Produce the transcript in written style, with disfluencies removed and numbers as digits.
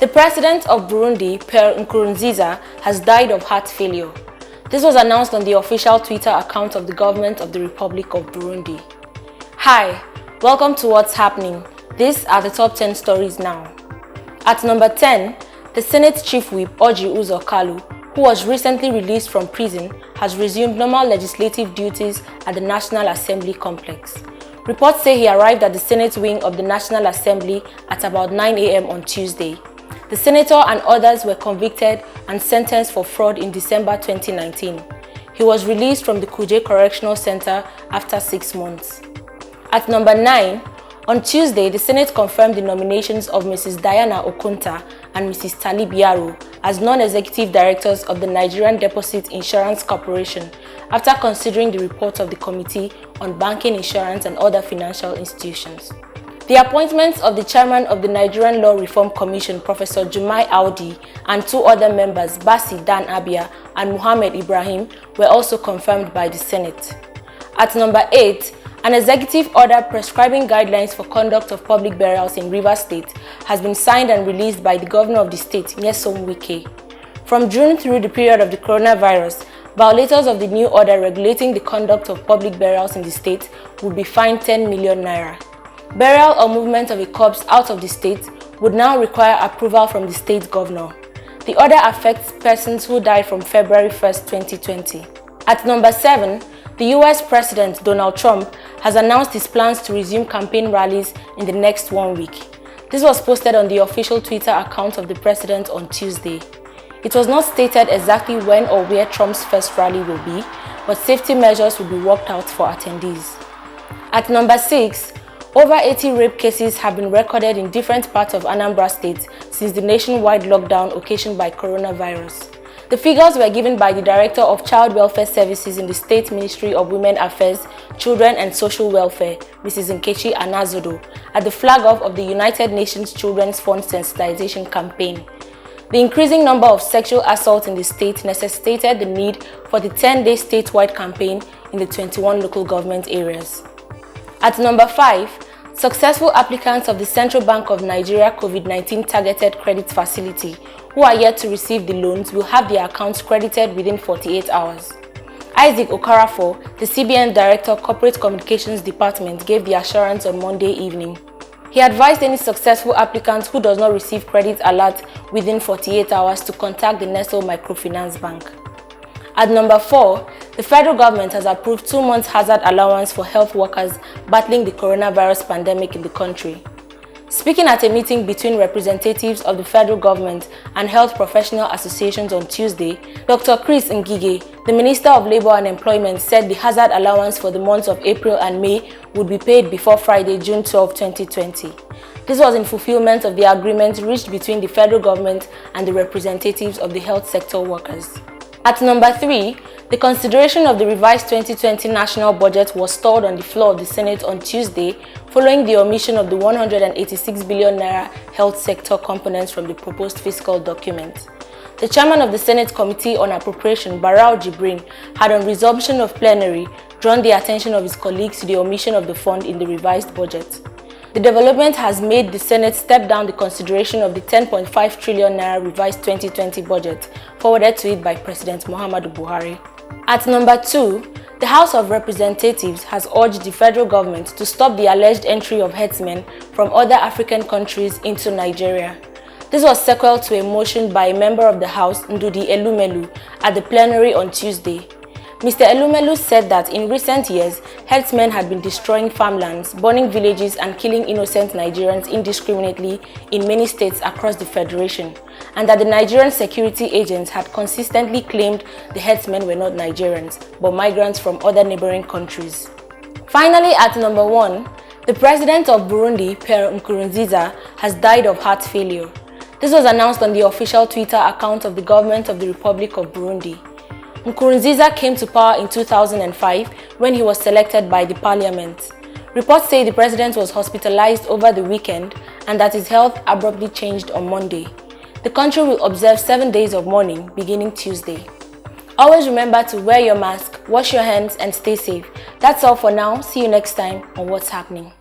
The president of Burundi, Pierre Nkurunziza, has died of heart failure. This was announced on the official Twitter account of the government of the Republic of Burundi. Hi, welcome to What's Happening. These are the top 10 stories now. At number 10, the Senate Chief Whip, Orji Uzor Kalu, who was recently released from prison, has resumed normal legislative duties at the National Assembly complex. Reports say he arrived at the Senate wing of the National Assembly at about 9 a.m. on Tuesday. The senator and others were convicted and sentenced for fraud in December 2019. He was released from the Kuje Correctional Center after 6 months. At number 9, on Tuesday, the Senate confirmed the nominations of Mrs. Diana Okonta and Mrs. Talib Yaro as non-executive directors of the Nigerian Deposit Insurance Corporation after considering the report of the Committee on Banking, Insurance and Other Financial Institutions. The appointments of the chairman of the Nigerian Law Reform Commission, Professor Jumai Audi, and 2 other members, Basi Dan Abia and Muhammad Ibrahim, were also confirmed by the Senate. At number 8, an executive order prescribing guidelines for conduct of public burials in Rivers State has been signed and released by the governor of the state, Nyesom Wike. From June through the period of the coronavirus, violators of the new order regulating the conduct of public burials in the state will be fined 10 million naira. Burial or movement of a corpse out of the state would now require approval from the state governor. The order affects persons who died from February 1, 2020. At number 7, the US President Donald Trump has announced his plans to resume campaign rallies in the next 1 week. This was posted on the official Twitter account of the president on Tuesday. It was not stated exactly when or where Trump's first rally will be, but safety measures will be worked out for attendees. At number 6, over 80 rape cases have been recorded in different parts of Anambra State since the nationwide lockdown occasioned by coronavirus. The figures were given by the Director of Child Welfare Services in the State Ministry of Women Affairs, Children and Social Welfare, Mrs. Nkechi Anazodo, at the flag-off of the United Nations Children's Fund Sensitization Campaign. The increasing number of sexual assaults in the state necessitated the need for the 10-day statewide campaign in the 21 local government areas. At number 5, successful applicants of the Central Bank of Nigeria COVID-19 Targeted Credit Facility who are yet to receive the loans will have their accounts credited within 48 hours. Isaac Okarafo, the CBN Director Corporate Communications Department, gave the assurance on Monday evening. He advised any successful applicant who does not receive credit alert within 48 hours to contact the Nestle Microfinance Bank. At number 4, the federal government has approved 2 months hazard allowance for health workers battling the coronavirus pandemic in the country. Speaking at a meeting between representatives of the federal government and health professional associations on Tuesday, Dr. Chris Ngige, the Minister of Labour and Employment, said the hazard allowance for the months of April and May would be paid before Friday, June 12, 2020. This was in fulfillment of the agreement reached between the federal government and the representatives of the health sector workers. At number 3, the consideration of the revised 2020 national budget was stalled on the floor of the Senate on Tuesday following the omission of the 186 billion naira health sector components from the proposed fiscal document. The chairman of the Senate Committee on Appropriation, Barau Jibrin, had on resumption of plenary drawn the attention of his colleagues to the omission of the fund in the revised budget. The development has made the Senate step down the consideration of the 10.5 trillion naira revised 2020 budget forwarded to it by President Muhammadu Buhari. At number 2, the House of Representatives has urged the federal government to stop the alleged entry of herdsmen from other African countries into Nigeria. This was sequel to a motion by a member of the House, Ndudi Elumelu, at the plenary on Tuesday. Mr. Elumelu said that in recent years, herdsmen had been destroying farmlands, burning villages and killing innocent Nigerians indiscriminately in many states across the Federation, and that the Nigerian security agents had consistently claimed the herdsmen were not Nigerians, but migrants from other neighboring countries. Finally, at number 1, the president of Burundi, Pierre Nkurunziza, has died of heart failure. This was announced on the official Twitter account of the government of the Republic of Burundi. Nkurunziza came to power in 2005 when he was selected by the parliament. Reports say the president was hospitalized over the weekend and that his health abruptly changed on Monday. The country will observe 7 days of mourning beginning Tuesday. Always remember to wear your mask, wash your hands and stay safe. That's all for now. See you next time on What's Happening.